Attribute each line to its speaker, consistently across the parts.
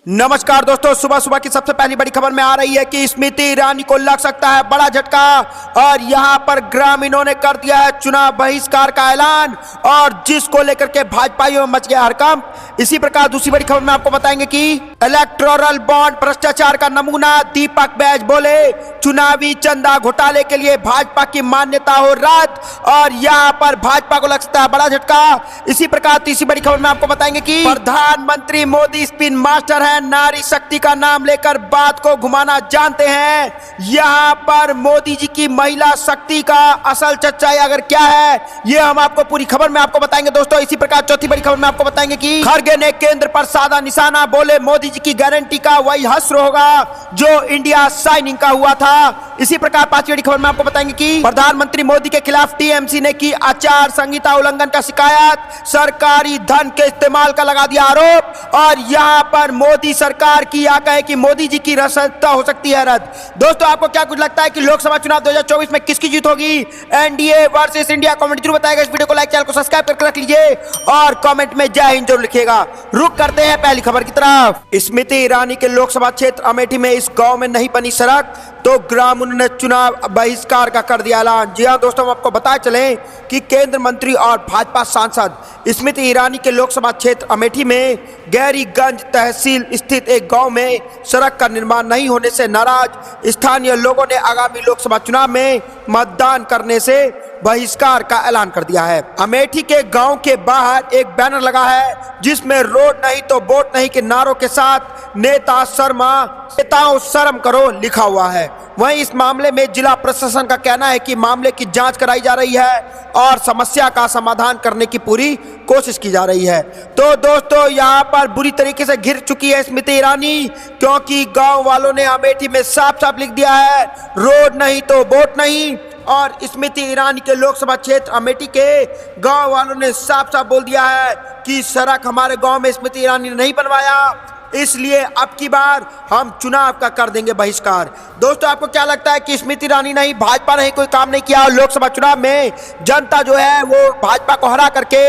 Speaker 1: नमस्कार दोस्तों, सुबह सुबह की सबसे पहली बड़ी खबर में आ रही है कि स्मृति ईरानी को लग सकता है बड़ा झटका और यहां पर ग्रामीणों ने कर दिया है चुनाव बहिष्कार का ऐलान और जिसको लेकर के भाजपाइयों में मच गया हड़कंप। इसी प्रकार दूसरी बड़ी खबर में आपको बताएंगे कि इलेक्टोरल बॉन्ड भ्रष्टाचार का नमूना, दीपक बैज बोले चुनावी चंदा घोटाले के लिए भाजपा की मान्यता हो रद्द और यहां पर भाजपा को लग सकता है बड़ा झटका। इसी प्रकार तीसरी बड़ी खबर में आपको बताएंगे कि प्रधानमंत्री मोदी स्पिन मास्टर है, नारी शक्ति का नाम लेकर बात को घुमाना जानते हैं। यहां पर मोदी जी की महिला शक्ति का असल सच्चाई अगर क्या है ये हम आपको पूरी खबर में आपको बताएंगे दोस्तों। इसी प्रकार चौथी बड़ी खबर में आपको बताएंगे कि खड़गे ने केंद्र पर साधा निशाना, बोले मोदी जी की गारंटी का वही हश्र होगा जो इंडिया साइनिंग का हुआ था। इसी प्रकार पांचवी बड़ी खबर में आपको बताएंगे कि प्रधानमंत्री मोदी के खिलाफ टीएमसी ने की आचार संहिता उल्लंघन का शिकायत, सरकारी धन के इस्तेमाल का लगा दिया आरोप और यहां पर मोदी सरकार की यह कहे कि मोदी जी की सत्ता हो सकती है रद्द। दोस्तों आपको क्या कुछ लगता है कि लोकसभा चुनाव 2024 में किसकी जीत होगी, एनडीए वर्सेस इंडिया? कमेंट जरूर बताएगा। इस वीडियो को लाइक, चैनल को सब्सक्राइब करके रख लीजिए और कमेंट में जय हिंद जरूर लिखिएगा। रुक करते हैं पहली खबर की तरफ। स्मृति ईरानी के लोकसभा क्षेत्र अमेठी में इस गांव में नहीं बनी सड़क तो ग्रामीणों ने चुनाव बहिष्कार का कर दिया ऐलान। जी हां दोस्तों, हम आपको बताए चलें कि केंद्र मंत्री और भाजपा सांसद स्मृति ईरानी के लोकसभा क्षेत्र अमेठी में गैरीगंज तहसील स्थित एक गांव में सड़क का निर्माण नहीं होने से नाराज स्थानीय लोगों ने आगामी लोकसभा चुनाव में मतदान करने से बहिष्कार का ऐलान कर दिया है। अमेठी के गांव के बाहर एक बैनर लगा है जिसमें रोड नहीं तो वोट नहीं के नारों के साथ नेताओं शर्म करो लिखा हुआ है। वहीं इस मामले में जिला प्रशासन का कहना है कि मामले की जांच कराई जा रही है और समस्या का समाधान करने की पूरी कोशिश की जा रही है। तो दोस्तों यहां पर बुरी तरीके से घिर चुकी है स्मृति ईरानी, क्योंकि गांव वालों ने अमेठी में साफ साफ लिख दिया है रोड नहीं तो वोट नहीं। और स्मृति ईरानी के लोकसभा क्षेत्र अमेठी के गांव वालों ने साफ साफ बोल दिया है कि सड़क हमारे गांव में स्मृति ईरानी ने नहीं बनवाया, इसलिए अब की बार हम चुनाव का कर देंगे बहिष्कार। दोस्तों आपको क्या लगता है कि स्मृति ईरानी नहीं, भाजपा ने कोई काम नहीं किया और लोकसभा चुनाव में जनता जो है वो भाजपा को हरा करके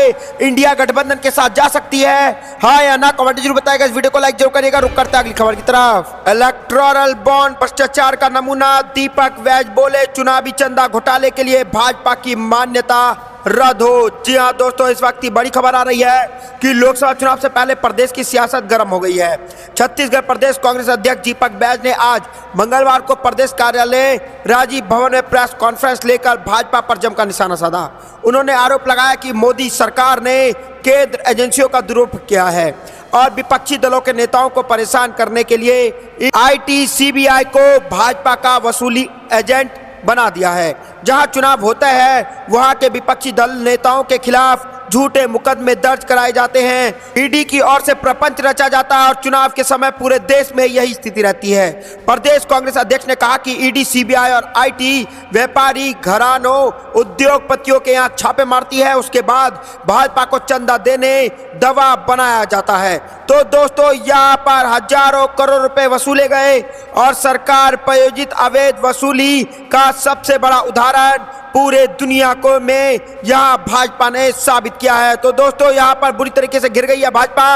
Speaker 1: इंडिया गठबंधन के साथ जा सकती है, हाँ या ना? कमेंट जरूर बताएगा। इस वीडियो को लाइक जरूर करिएगा। रुक करते हैं अगली खबर की तरफ। इलेक्टोरल बॉन्ड भ्रष्टाचार का नमूना, दीपक बैज बोले चुनावी चंदा घोटाले के लिए भाजपा की मान्यता रद्द हो। जी हाँ दोस्तों, इस वक्त की बड़ी खबर आ रही है कि लोकसभा चुनाव से पहले प्रदेश की सियासत गर्म हो गई है। छत्तीसगढ़ प्रदेश कांग्रेस अध्यक्ष दीपक बैज ने आज मंगलवार को प्रदेश कार्यालय राजीव भवन में प्रेस कॉन्फ्रेंस लेकर भाजपा पर जमकर निशाना साधा। उन्होंने आरोप लगाया कि मोदी सरकार ने केंद्र एजेंसियों का दुरुपयोग किया है और विपक्षी दलों के नेताओं को परेशान करने के लिए आईटी सीबीआई को भाजपा का वसूली एजेंट बना दिया है। जहां चुनाव होता है वहां के विपक्षी दल नेताओं के खिलाफ झूठे मुकदमे दर्ज कराए जाते हैं, ईडी की ओर से प्रपंच रचा जाता है और चुनाव के समय पूरे देश में यही स्थिति रहती है। प्रदेश कांग्रेस अध्यक्ष ने कहा कि ईडी, सीबीआई और आईटी व्यापारी घरानों, उद्योगपतियों के यहाँ छापे मारती है, उसके बाद भाजपा को चंदा देने दबाव बनाया जाता है। तो दोस्तों यहाँ पर हजारों करोड़ रुपए वसूले गए और सरकार प्रायोजित अवैध वसूली का सबसे बड़ा उदाहरण पूरे दुनिया को में यहाँ भाजपा ने साबित किया है। तो दोस्तों यहाँ पर बुरी तरीके से घिर गई है भाजपा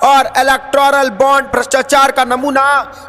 Speaker 1: और इलेक्टोरल बॉन्ड भ्रष्टाचार का नमूना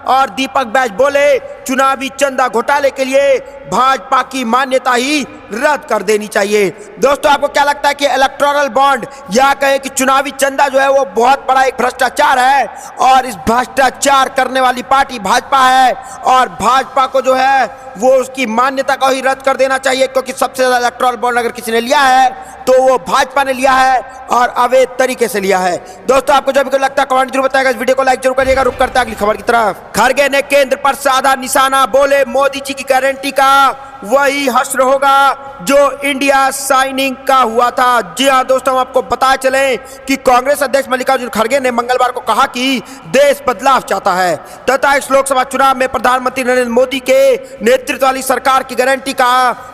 Speaker 1: और दीपक बैज बोले चुनावी चंदा घोटाले के लिए भाजपा की मान्यता ही रद्द कर देनी चाहिए। दोस्तों आपको क्या लगता है कि इलेक्टोरल बॉन्ड या कहें कि चुनावी चंदा जो है वो बहुत बड़ा एक भ्रष्टाचार है और इस भ्रष्टाचार करने वाली पार्टी भाजपा है और भाजपा को जो है वो उसकी मान्यता को ही रद्द कर देना चाहिए, क्योंकि सबसे ज्यादा इलेक्टोरल बॉन्ड अगर किसी ने लिया है तो वो भाजपा ने लिया है और अवैध तरीके से लिया है। दोस्तों आपको जो भी लगता है कमेंट जरूर बताएगा। इस वीडियो को लाइक जरूर करिएगा। रुक करते हैं अगली खबर की तरफ। खड़गे ने केंद्र पर साधा निशाना, बोले मोदी जी की गारंटी का वही हश्र होगा जो इंडिया साइनिंग का हुआ था। जी हाँ दोस्तों, हम आपको बताए चले कि कांग्रेस अध्यक्ष मल्लिकार्जुन खड़गे ने मंगलवार को कहा कि देश बदलाव चाहता है तथा इस लोकसभा चुनाव में प्रधानमंत्री नरेंद्र मोदी के नेतृत्व वाली सरकार की गारंटी का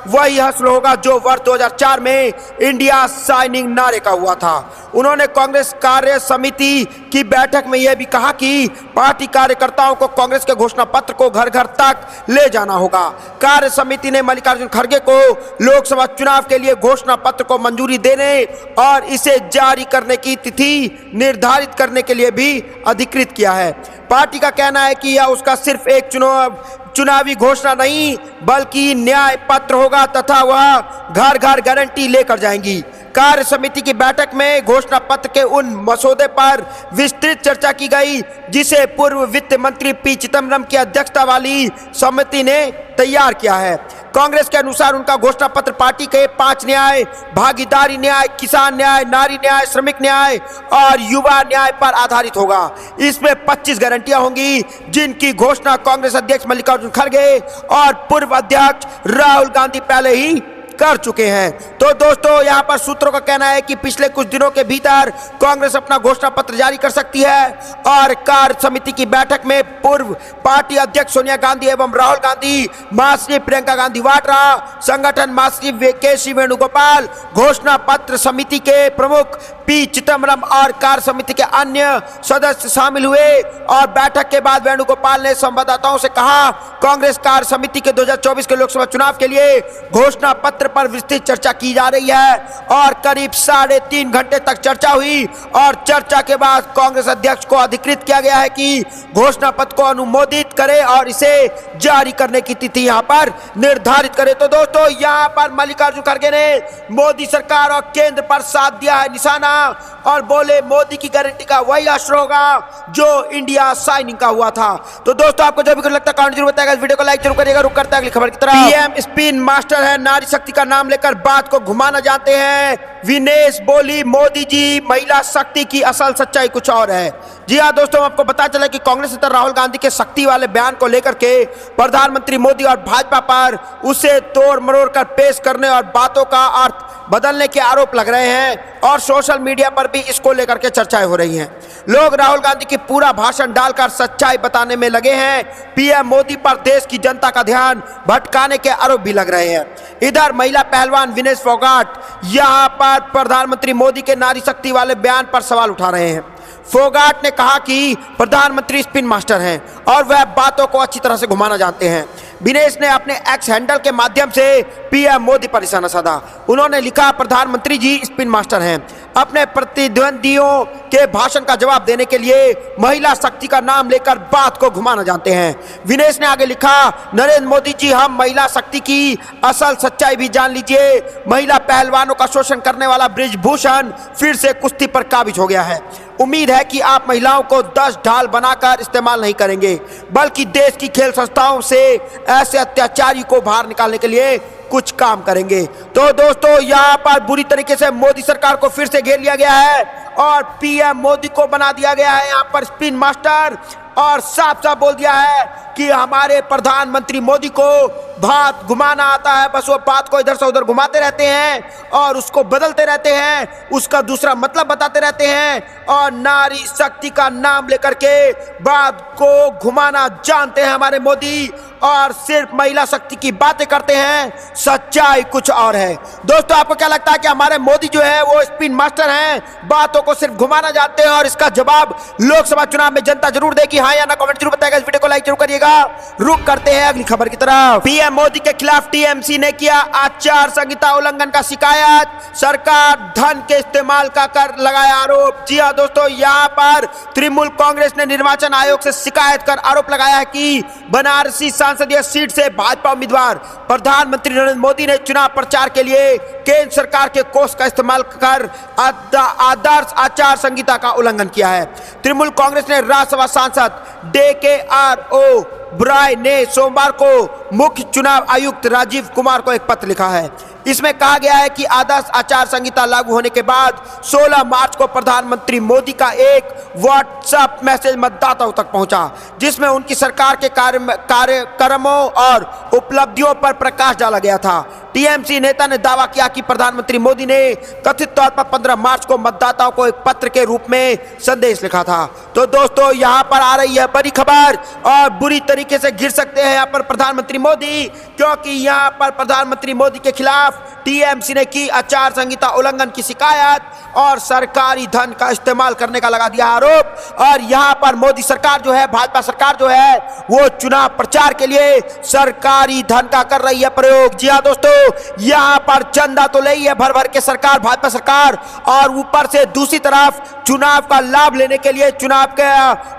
Speaker 1: वही हश्र होगा जो वर्ष 2004 में इंडिया साइनिंग नारे का हुआ था। उन्होंने कांग्रेस कार्य समिति की बैठक में यह भी कहा कि पार्टी कार्यकर्ताओं को कांग्रेस के घोषणा पत्र को घर घर तक ले जाना होगा। कार्य समिति ने मल्लिकार्जुन खड़गे को लोकसभा चुनाव के लिए घोषणा पत्र को मंजूरी देने और इसे जारी करने की तिथि निर्धारित करने के लिए भी अधिकृत किया है। पार्टी का कहना है कि यह उसका सिर्फ एक चुनावी घोषणा नहीं बल्कि न्याय पत्र होगा तथा वह घर घर गारंटी लेकर जाएंगी। कार्य समिति की बैठक में घोषणा पत्र के उन मसौदे पर विस्तृत चर्चा की गई जिसे पूर्व वित्त मंत्री पी चिदम्बरम की अध्यक्षता वाली समिति ने तैयार किया है। कांग्रेस के अनुसार उनका घोषणा पत्र पार्टी के 5 न्याय, भागीदारी न्याय, किसान न्याय, नारी न्याय, श्रमिक न्याय और युवा न्याय पर आधारित होगा। इसमें 25 गारंटियां होंगी जिनकी घोषणा कांग्रेस अध्यक्ष मल्लिकार्जुन खड़गे और पूर्व अध्यक्ष राहुल गांधी पहले ही कर चुके हैं। तो दोस्तों यहां पर सूत्रों का कहना है कि पिछले कुछ दिनों के भीतर कांग्रेस अपना घोषणा पत्र जारी कर सकती है और कार्य समिति की बैठक में पूर्व पार्टी अध्यक्ष सोनिया गांधी एवं राहुल गांधी, महासचिव प्रियंका गांधी वाड्रा, संगठन महासचिव के.सी. वेणुगोपाल, घोषणा पत्र समिति के प्रमुख पी चिदम्बरम और कार्य समिति के अन्य सदस्य शामिल हुए। और बैठक के बाद वेणुगोपाल ने संवाददाताओं से कहा, कांग्रेस कार्य समिति के 2024 के लोकसभा चुनाव के लिए घोषणा पत्र पर विस्तृत चर्चा की जा रही है और करीब 3.5 घंटे तक चर्चा हुई और चर्चा के बाद कांग्रेस अध्यक्ष को अधिकृत किया गया है कि घोषणा पत्र को अनुमोदित करे और इसे जारी करने की तिथि यहां पर निर्धारित करे। तो दोस्तों यहां पर मल्लिकार्जुन खड़गे ने मोदी सरकार और केंद्र पर साध दिया है निशाना और बोले मोदी की गारंटी का वही असर होगा जो इंडिया साइनिंग का हुआ था। तो दोस्तों आपको जो भी कुछ लगता है कमेंट जरूर बताइएगा। इस वीडियो को लाइक जरूर करिएगा। रुक करते हैं अगली खबर की तरफ। पीएम स्पिन मास्टर है, नारी शक्ति का नाम लेकर बात को घुमाना जानते हैं। विनेश बोली, मोदी जी महिला शक्ति की असल सच्चाई कुछ और है। जी हाँ दोस्तों, आपको पता चला कि कांग्रेस नेता राहुल गांधी के शक्ति वाले बयान को लेकर के प्रधानमंत्री मोदी और भाजपा पर उसे तोड़ मरोड़ कर पेश करने और बातों का अर्थ बदलने के आरोप लग रहे हैं और सोशल मीडिया पर भी इसको लेकर के चर्चाएं हो रही हैं। लोग राहुल गांधी की पूरा भाषण डालकर सच्चाई बताने में लगे हैं। पीएम मोदी पर देश की जनता का ध्यान भटकाने के आरोप भी लग रहे हैं। इधर महिला पहलवान विनेश फोगाट यहां पर प्रधानमंत्री मोदी के नारी शक्ति वाले बयान पर सवाल उठा रहे हैं। फोगाट ने कहा कि प्रधानमंत्री स्पिन मास्टर हैं और वह बातों को अच्छी तरह से घुमाना जानते हैं। विनेश ने अपने एक्स हैंडल के माध्यम से पीएम मोदी पर निशाना साधा। उन्होंने लिखा, प्रधानमंत्री जी स्पिन मास्टर हैं। अपने प्रतिद्वंदियों के भाषण का जवाब देने के लिए महिला शक्ति का नाम लेकर बात को घुमाना जानते हैं। विनेश ने आगे लिखा, नरेंद्र मोदी जी हम महिला शक्ति की असल सच्चाई भी जान लीजिए। महिला पहलवानों का शोषण करने वाला बृजभूषण फिर से कुश्ती पर काबिज हो गया है। उम्मीद है कि आप महिलाओं को 10 ढाल बनाकर इस्तेमाल नहीं करेंगे बल्कि देश की खेल संस्थाओं से ऐसे अत्याचारी को बाहर निकालने के लिए कुछ काम करेंगे। तो दोस्तों यहाँ पर बुरी तरीके से मोदी सरकार को फिर से घेर लिया गया है और पीएम मोदी को बना दिया गया है यहाँ पर स्पिन मास्टर और साफ साफ बोल दिया है कि हमारे प्रधानमंत्री मोदी को बात घुमाना आता है। बस वो बात को इधर से उधर घुमाते रहते हैं और उसको बदलते रहते हैं, उसका दूसरा मतलब बताते रहते हैं और नारी शक्ति का नाम लेकर के बात को घुमाना जानते हैं हमारे मोदी और सिर्फ महिला शक्ति की बातें करते हैं। सच्चाई कुछ और है। दोस्तों आपको क्या लगता है कि हमारे मोदी जो है वो स्पिन मास्टर हैं, बातों को सिर्फ घुमाना जानते हैं और इसका जवाब लोकसभा चुनाव में जनता जरूर देगी? हाँ या ना कमेंट जरूर बताएगा। इस वीडियो को लाइक जरूर करिएगा। रुक करते हैं अगली खबर की तरफ। पीएम मोदी के खिलाफ टीएमसी ने किया आचार संहिता उल्लंघन का शिकायत। सरकार धन के इस्तेमाल का कर लगाया आरोप। जी हाँ दोस्तों, यहाँ पर तृणमूल कांग्रेस ने निर्वाचन आयोग से शिकायत कर आरोप लगाया है कि बनारसी संसदीय सीट से भाजपा उम्मीदवार प्रधानमंत्री नरेंद्र मोदी ने चुनाव प्रचार के लिए केंद्र सरकार के कोष का इस्तेमाल कर आदर्श आचार संहिता का उल्लंघन किया है। तृणमूल कांग्रेस ने राज्यसभा सांसद DKRO ब्राय ने सोमवार को मुख्य चुनाव आयुक्त राजीव कुमार को एक पत्र लिखा है। इसमें कहा गया है कि आदर्श आचार संहिता लागू होने के बाद 16 मार्च को प्रधानमंत्री मोदी का एक व्हाट्सएप मैसेज मतदाताओं तक पहुंचा जिसमें उनकी सरकार के कार्यक्रमों और उपलब्धियों पर प्रकाश डाला गया था। टीएमसी नेता ने दावा किया कि प्रधानमंत्री मोदी ने कथित तौर पर 15 मार्च को मतदाताओं को एक पत्र के रूप में संदेश लिखा था। तो दोस्तों यहाँ पर आ रही है बड़ी खबर और बुरी तरीके से गिर सकते हैं यहाँ पर प्रधानमंत्री मोदी, क्योंकि यहाँ पर प्रधानमंत्री मोदी के खिलाफ टीएमसी ने की आचार संहिता उल्लंघन की शिकायत और सरकारी धन का इस्तेमाल करने का लगा दिया आरोप। और यहाँ पर मोदी सरकार जो है, भाजपा सरकार जो है, वो चुनाव प्रचार के लिए सरकारी धन का कर रही है प्रयोग। जी हाँ दोस्तों, यहाँ पर चंदा तो ले है भर भर के सरकार, भाजपा सरकार, और ऊपर से दूसरी तरफ चुनाव का लाभ लेने के लिए, चुनाव के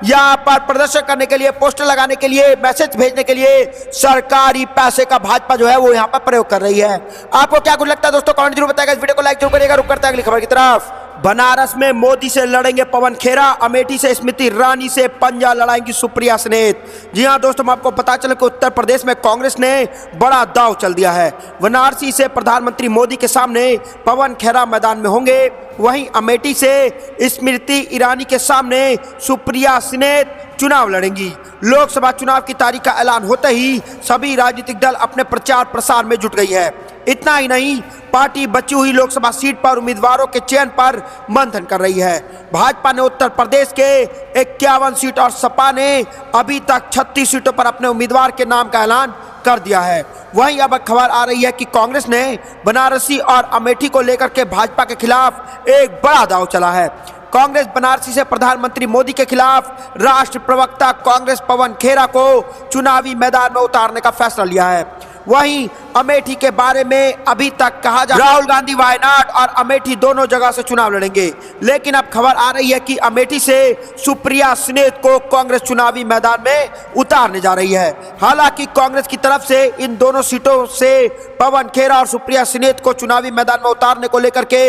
Speaker 1: यहाँ पर प्रदर्शन करने के लिए, पोस्टर लगाने के लिए, मैसेज भेजने के लिए सरकारी पैसे का भाजपा जो है वो यहाँ पर प्रयोग कर रही है। आपको क्या कुछ लगता है दोस्तों, कमेंट जरूर बताएगा। इस वीडियो को लाइक जरूर करिएगा। रुक करते हैं अगली खबर की तरफ। बनारस में मोदी से लड़ेंगे पवन खेरा, अमेठी से स्मृति ईरानी से पंजा लड़ाएंगी सुप्रिया सनेत। जी हां दोस्तों, आपको पता चला कि उत्तर प्रदेश में कांग्रेस ने बड़ा दांव चल दिया है। वाराणसी से प्रधानमंत्री मोदी के सामने पवन खेरा मैदान में होंगे, वहीं अमेठी से स्मृति ईरानी के सामने सुप्रिया सनेत चुनाव लड़ेंगी। लोकसभा चुनाव की तारीख का ऐलान होते ही सभी राजनीतिक दल अपने प्रचार प्रसार में जुट गई है। इतना ही नहीं, पार्टी बची हुई लोकसभा सीट पर उम्मीदवारों के चयन पर मंथन कर रही है। भाजपा ने उत्तर प्रदेश के 51 सीट और सपा ने अभी तक 36 सीटों पर अपने उम्मीदवार के नाम का ऐलान कर दिया है। वहीं अब खबर आ रही है कि कांग्रेस ने बनारसी और अमेठी को लेकर के भाजपा के खिलाफ एक बड़ा दांव चला है। कांग्रेस बनारसी से प्रधानमंत्री मोदी के खिलाफ राष्ट्रीय प्रवक्ता कांग्रेस पवन खेरा को चुनावी मैदान में उतारने का फैसला लिया है। वहीं अमेठी के बारे में अभी तक कहा जा राहुल गांधी वायनाड और अमेठी दोनों जगह से चुनाव लड़ेंगे, लेकिन अब खबर आ रही है कि अमेठी से सुप्रिया सनेत को कांग्रेस चुनावी मैदान में उतारने जा रही है। हालांकि कांग्रेस की तरफ से इन दोनों सीटों से पवन खेरा और सुप्रिया सनेत को चुनावी मैदान में उतारने को लेकर के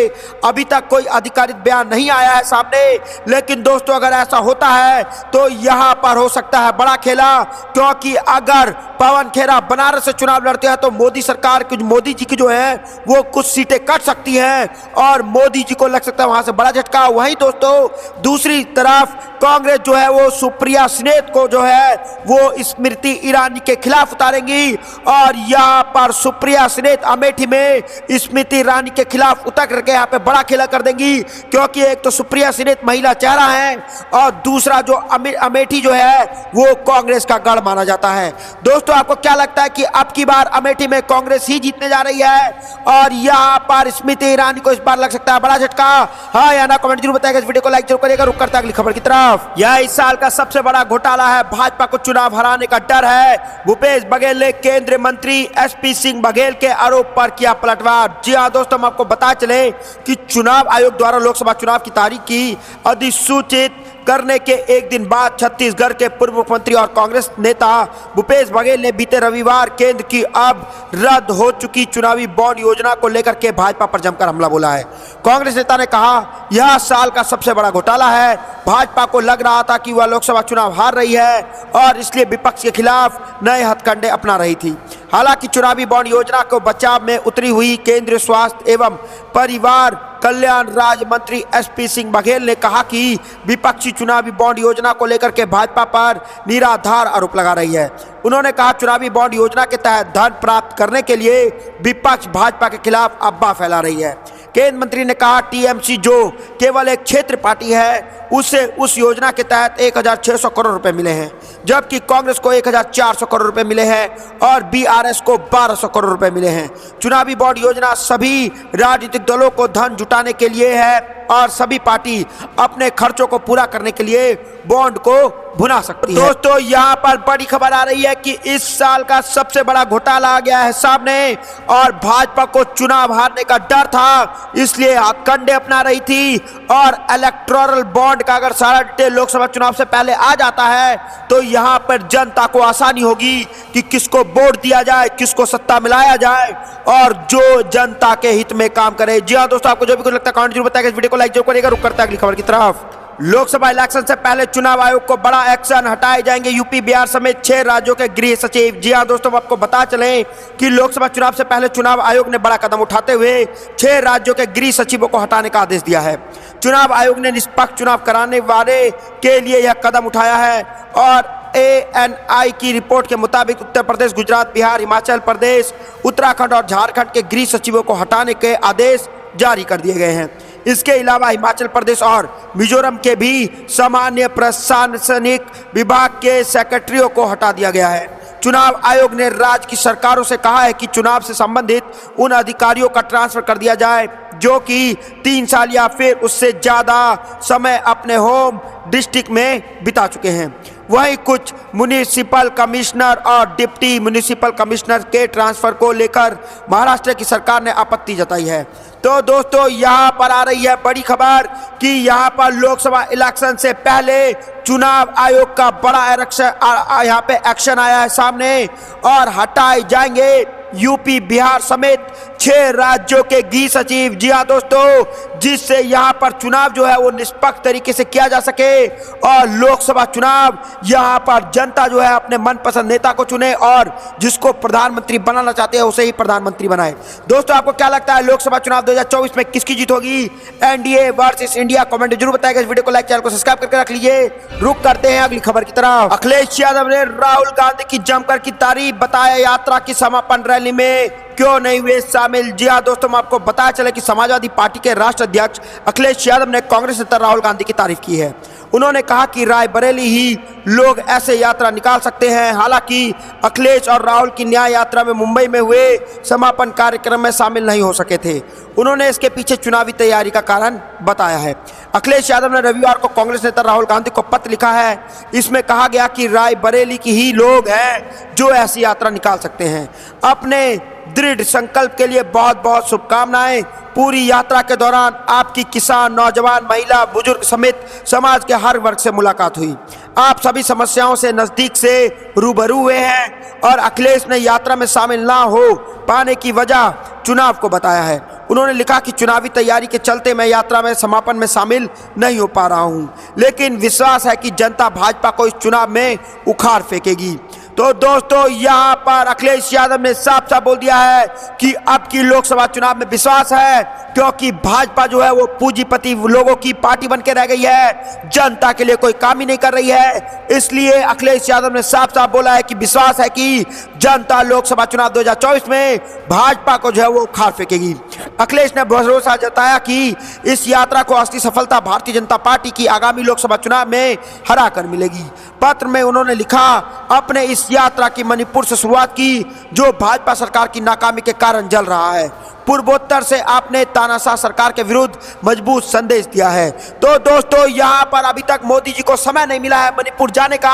Speaker 1: अभी तक कोई आधिकारिक बयान नहीं आया है सामने। लेकिन दोस्तों, अगर ऐसा होता है तो यहाँ पर हो सकता है बड़ा खेला, क्योंकि अगर पवन खेरा बनारस से चुनाव लड़ते हैं तो मोदी सरकार की, मोदी जी की जो है वो कुछ सीटें कट सकती हैं और मोदी जी को लग सकता है वहां से बड़ा झटका। वहीं दोस्तों दूसरी तरफ कांग्रेस जो है वो सुप्रिया सनेत को जो है वो स्मृति ईरानी के खिलाफ उतारेंगी और यहाँ पर सुप्रिया सनेत अमेठी में स्मृति ईरानी के खिलाफ उतर करके यहाँ पे बड़ा खेला कर देंगी, क्योंकि एक तो सुप्रिया सनेत महिला चेहरा है और दूसरा जो अमेठी जो है वो कांग्रेस का गढ़ माना जाता है। दोस्तों, आपको क्या लगता है कि अब की बार अमेठी में कांग्रेस ही जीतने जा रही है और यहाँ पर स्मृति ईरानी को इस बार लग सकता है बड़ा झटका? हाँ या ना, कमेंट जरूर बताएगा। इस वीडियो को लाइक जरूर करिएगा। रुक करते हैं अगली खबर की तरफ। यह इस साल का सबसे बड़ा घोटाला है, भाजपा को चुनाव हराने का डर है। भूपेश बघेल ने केंद्रीय मंत्री एसपी सिंह बघेल के आरोप पर किया पलटवार। जी हाँ दोस्तों, हम आपको बता चले कि चुनाव आयोग द्वारा लोकसभा चुनाव की तारीख की अधिसूचित करने के एक दिन बाद छत्तीसगढ़ के पूर्व मुख्यमंत्री और कांग्रेस नेता भूपेश बघेल ने बीते रविवार केंद्र की अब रद्द हो चुकी चुनावी बॉन्ड योजना को लेकर के भाजपा पर जमकर हमला बोला है। कांग्रेस नेता ने कहा, यह साल का सबसे बड़ा घोटाला है। भाजपा को लग रहा था कि वह लोकसभा चुनाव हार रही है और इसलिए विपक्ष के खिलाफ नए हथकंडे अपना रही थी। हालांकि चुनावी बॉन्ड योजना को बचाव में उतरी हुई केंद्रीय स्वास्थ्य एवं परिवार कल्याण राज्य मंत्री एसपी सिंह बघेल ने कहा कि विपक्षी चुनावी बॉन्ड योजना को लेकर के भाजपा पर निराधार आरोप लगा रही है। उन्होंने कहा, चुनावी बॉन्ड योजना के तहत धन प्राप्त करने के लिए विपक्ष भाजपा के खिलाफ अफवाह फैला रही है। केंद्रीय मंत्री ने कहा, टीएमसी जो केवल एक क्षेत्र पार्टी है उसे उस योजना के तहत 1600 करोड़ रुपए मिले हैं, जबकि कांग्रेस को 1400 करोड़ रुपए मिले हैं और बीआरएस को 1200 करोड़ रुपए मिले हैं। चुनावी बॉन्ड योजना सभी राजनीतिक दलों को धन जुटाने के लिए है और सभी पार्टी अपने खर्चों को पूरा करने के लिए बॉन्ड को भुना सकती है। दोस्तों, यहाँ पर बड़ी खबर आ रही है कि इस साल का सबसे बड़ा घोटाला आ गया है सामने और भाजपा को चुनाव हारने का डर था, इसलिए हथकंडे अपना रही थी। और इलेक्टोरल बॉन्ड का अगर सारा डिटेल लोकसभा चुनाव से पहले आ जाता है तो यहाँ पर जनता को आसानी होगी कि किसको वोट दिया जाए, किसको सत्ता मिलाया जाए और जो जनता के हित में काम करे। जी हाँ दोस्तों, आपको जो भी कुछ लगता है कमेंट जरूर बताएगा। इस वीडियो को लाइक जरूर करिएगा। रुक करते हैं अगली खबर की तरफ। लोकसभा इलेक्शन से पहले चुनाव आयोग को बड़ा एक्शन, हटाए जाएंगे यूपी बिहार समेत 6 राज्यों के गृह सचिव। जी हां दोस्तों, आपको बता चलें कि लोकसभा चुनाव से पहले चुनाव आयोग ने बड़ा कदम उठाते हुए 6 राज्यों के गृह सचिवों को हटाने का आदेश दिया है। चुनाव आयोग ने निष्पक्ष चुनाव कराने वाले के लिए यह कदम उठाया है और ANI की रिपोर्ट के मुताबिक उत्तर प्रदेश, गुजरात, बिहार, हिमाचल प्रदेश, उत्तराखंड और झारखंड के गृह सचिवों को हटाने के आदेश जारी कर दिए गए हैं। इसके अलावा हिमाचल प्रदेश और मिजोरम के भी सामान्य प्रशासनिक विभाग के सेक्रेटरियों को हटा दिया गया है। चुनाव आयोग ने राज्य की सरकारों से कहा है कि चुनाव से संबंधित उन अधिकारियों का ट्रांसफर कर दिया जाए जो कि 3 साल या फिर उससे ज़्यादा समय अपने होम डिस्ट्रिक्ट में बिता चुके हैं। वहीं कुछ म्युनिसिपल कमिश्नर और डिप्टी म्युनिसिपल कमिश्नर के ट्रांसफर को लेकर महाराष्ट्र की सरकार ने आपत्ति जताई है। तो दोस्तों यहाँ पर आ रही है बड़ी खबर कि यहाँ पर लोकसभा इलेक्शन से पहले चुनाव आयोग का बड़ा यहाँ पे एक्शन आया है सामने और हटाए जाएंगे यूपी बिहार समेत 6 राज्यों के गृह सचिव। जी हाँ दोस्तों, जिससे यहाँ पर चुनाव जो है वो निष्पक्ष तरीके से किया जा सके और लोकसभा चुनाव यहाँ पर जनता जो है अपने मनपसंद नेता को चुने और जिसको प्रधानमंत्री बनाना चाहते हैं उसे ही प्रधानमंत्री बनाए। दोस्तों आपको क्या लगता है लोकसभा चुनाव 2024 में किसकी जीत होगी, एनडीए वर्सेस इंडिया? कमेंट में जरूर बताइएगा। इस वीडियो को लाइक, चैनल को सब्सक्राइब करके रख लीजिए। रुक करते हैं अगली खबर की तरफ। अखिलेश यादव ने राहुल गांधी की जमकर की तारीफ, बताया यात्रा की समापन रैली में क्यों नहीं हुए शामिल। जी हाँ दोस्तों, मैं आपको बताया चले कि समाजवादी पार्टी के राष्ट्रीय अध्यक्ष अखिलेश यादव ने कांग्रेस नेता राहुल गांधी की तारीफ की है। उन्होंने कहा कि रायबरेली ही लोग ऐसे यात्रा निकाल सकते हैं। हालांकि अखिलेश और राहुल की न्याय यात्रा में मुंबई में हुए समापन कार्यक्रम में शामिल नहीं हो सके थे। उन्होंने इसके पीछे चुनावी तैयारी का कारण बताया है। अखिलेश यादव ने रविवार को कांग्रेस नेता राहुल गांधी को पत्र लिखा है। इसमें कहा गया कि रायबरेली की ही लोग हैं जो ऐसी यात्रा निकाल सकते हैं। अपने दृढ़ संकल्प के लिए बहुत बहुत शुभकामनाएं। पूरी यात्रा के दौरान आपकी किसान, नौजवान, महिला, बुजुर्ग समेत समाज के हर वर्ग से मुलाकात हुई। आप सभी समस्याओं से नजदीक से रूबरू हुए हैं और अखिलेश ने यात्रा में शामिल ना हो पाने की वजह चुनाव को बताया है। उन्होंने लिखा कि चुनावी तैयारी के चलते मैं यात्रा में समापन में शामिल नहीं हो पा रहा हूं, लेकिन विश्वास है कि जनता भाजपा को इस चुनाव में उखाड़ फेंकेगी। तो दोस्तों यहाँ पर अखिलेश यादव ने साफ साफ बोल दिया है कि अब की लोकसभा चुनाव में विश्वास है, क्योंकि भाजपा जो है वो पूंजीपति लोगों की पार्टी बन के रह गई है, जनता के लिए कोई काम ही नहीं कर रही है। इसलिए अखिलेश यादव ने साफ साफ बोला है कि विश्वास है कि जनता लोकसभा चुनाव 2024 में भाजपा को जो है वो उखाड़ फेंकेगी। अखिलेश ने भरोसा जताया कि इस यात्रा को असली सफलता भारतीय जनता पार्टी की आगामी लोकसभा चुनाव में हरा कर मिलेगी। पत्र में उन्होंने लिखा, अपने इस यात्रा की मणिपुर से शुरुआत की जो भाजपा सरकार की नाकामी के कारण जल रहा है। पूर्वोत्तर से आपने तानाशाह सरकार के विरुद्ध मजबूत संदेश दिया है। तो दोस्तों यहाँ पर अभी तक मोदी जी को समय नहीं मिला है मणिपुर जाने का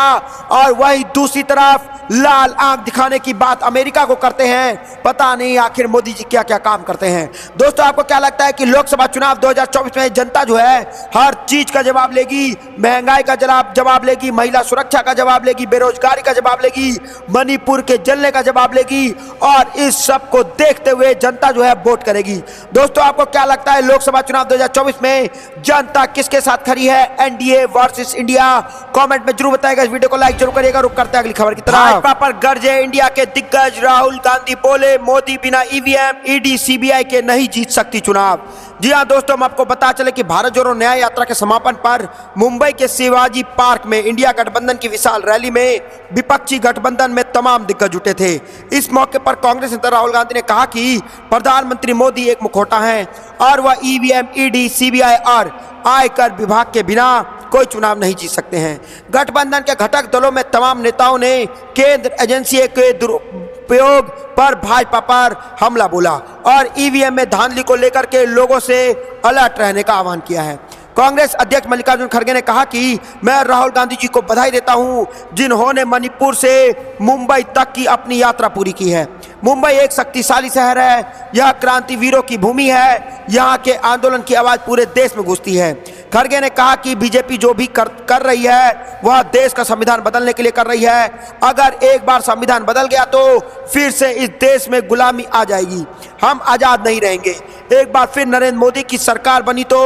Speaker 1: और वही दूसरी तरफ लाल आंख दिखाने की बात अमेरिका को करते हैं। पता नहीं आखिर मोदी जी क्या क्या काम करते हैं। दोस्तों आपको क्या लगता है कि लोकसभा चुनाव 2024 में जनता जो है हर चीज का जवाब लेगी, महंगाई का जवाब लेगी, महिला सुरक्षा का जवाब लेगी, बेरोजगारी का जवाब लेगी, मणिपुर के जलने का जवाब लेगी और इस सब को देखते हुए जनता जो है वोट करेगी। दोस्तों आपको क्या लगता है लोकसभा चुनाव 2024 में जनता किसके साथ खड़ी है, एनडीए वर्सेस इंडिया? कमेंट में जरूर बताइएगा। इस वीडियो को लाइक जरूर करिएगा। रुक करते हैं अगली खबर की तरफ। भाजपा पर गरजे इंडिया के दिग्गज राहुल गांधी, बोले मोदी बिना ईवीएम, ईडी, सीबीआई के नहीं जीत सकती चुनाव। जी हाँ दोस्तों, हम आपको बता चले कि भारत जोड़ो न्याय यात्रा के समापन पर मुंबई के शिवाजी पार्क में इंडिया गठबंधन की विशाल रैली में विपक्षी गठबंधन में तमाम दिग्गज जुटे थे। इस मौके पर कांग्रेस नेता राहुल गांधी ने कहा कि प्रधानमंत्री मोदी एक मुखौटा हैं और वह ईवीएम, ईडी, सीबीआई और आयकर विभाग के बिना कोई चुनाव नहीं जीत सकते हैं। गठबंधन के घटक दलों में तमाम नेताओं ने केंद्र एजेंसी के दुरुपयोग पर भाजपा पर हमला बोला और ईवीएम में धांधली को लेकर के लोगों से अलर्ट रहने का आह्वान किया है। कांग्रेस अध्यक्ष मल्लिकार्जुन खड़गे ने कहा कि मैं राहुल गांधी जी को बधाई देता हूं जिन्होंने मणिपुर से मुंबई तक की अपनी यात्रा पूरी की है। मुंबई एक शक्तिशाली शहर है, यह क्रांतिवीरों की भूमि है, यहाँ के आंदोलन की आवाज पूरे देश में गूंजती है। खड़गे ने कहा कि बीजेपी जो भी कर रही है वह देश का संविधान बदलने के लिए कर रही है। अगर एक बार संविधान बदल गया तो फिर से इस देश में गुलामी आ जाएगी, हम आजाद नहीं रहेंगे। एक बार फिर नरेंद्र मोदी की सरकार बनी तो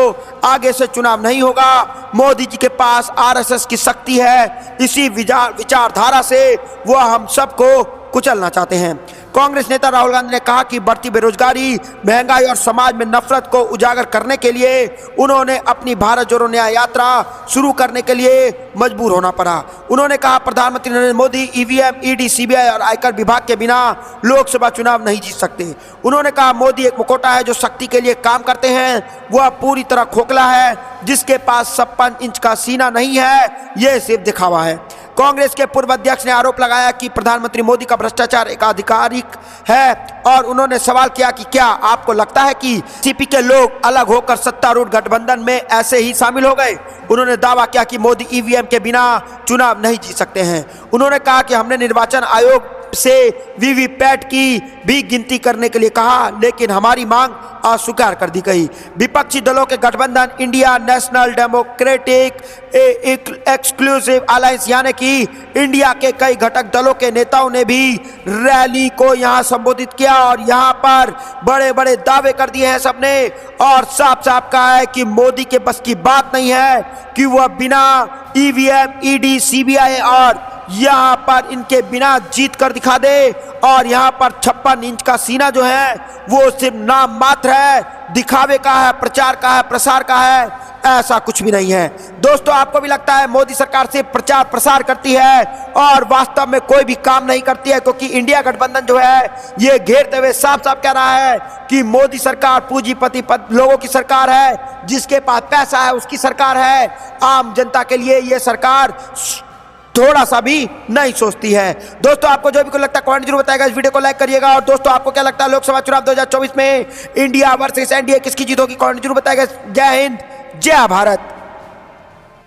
Speaker 1: आगे से चुनाव नहीं होगा। मोदी जी के पास आरएसएस की शक्ति है, इसी विचारधारा से वह हम सबको कुचलना चाहते हैं। कांग्रेस नेता राहुल गांधी ने कहा कि बढ़ती बेरोजगारी, महंगाई और समाज में नफरत को उजागर करने के लिए उन्होंने अपनी भारत जोड़ो न्याय यात्रा शुरू करने के लिए मजबूर होना पड़ा। उन्होंने कहा प्रधानमंत्री Narendra Modi EVM, ED, CBI और आयकर विभाग के बिना लोकसभा चुनाव नहीं जीत सकते। उन्होंने कहा मोदी एक मुखौटा है जो शक्ति के लिए काम करते हैं, वह पूरी तरह खोखला है जिसके पास 56 इंच का सीना नहीं है, यह सिर्फ दिखावा है। कांग्रेस के पूर्व अध्यक्ष ने आरोप लगाया कि प्रधानमंत्री मोदी का भ्रष्टाचार एक आधिकारिक है और उन्होंने सवाल किया कि क्या आपको लगता है कि सीपी के लोग अलग होकर सत्तारूढ़ गठबंधन में ऐसे ही शामिल हो गए। उन्होंने दावा किया कि मोदी ईवीएम के बिना चुनाव नहीं जीत सकते हैं। उन्होंने कहा कि हमने निर्वाचन आयोग से वीवीपैट की भी गिनती करने के लिए कहा, लेकिन हमारी मांग अस्वीकार कर दी गई। विपक्षी दलों के गठबंधन India national democratic exclusive alliance यानी कि इंडिया के कई घटक दलों के नेताओं ने भी रैली को यहां संबोधित किया और यहां पर बड़े बड़े दावे कर दिए हैं सबने और साफ साफ कहा है कि मोदी के बस की बात नहीं है कि वह बिना ईवीएम, ईडी, सीबीआई और यहां पर इनके बिना जीत कर दिखा दे। और यहां पर 56 इंच का सीना जो है वो सिर्फ नाम मात्र है, दिखावे का है, प्रचार का है, प्रसार का है, ऐसा कुछ भी नहीं है। दोस्तों, आपको भी लगता है मोदी सरकार सिर्फ प्रचार प्रसार करती है और वास्तव में कोई भी काम नहीं करती है? क्योंकि इंडिया गठबंधन जो है ये घेरते हुए साफ साफ कह रहा है कि मोदी सरकार पूंजीपति लोगों की सरकार है, जिसके पास पैसा है उसकी सरकार है। आम जनता के लिए ये सरकार थोड़ा सा भी नहीं सोचती है। दोस्तों, आपको जो भी कुछ लगता है कमेंट जरूर बताएगा। इस वीडियो को लाइक करिएगा। और दोस्तों, आपको क्या लगता है लोकसभा चुनाव 2024 में इंडिया वर्सेस एनडीए किसकी जीत होगी? कमेंट जरूर बताएगा। जय हिंद, जय भारत।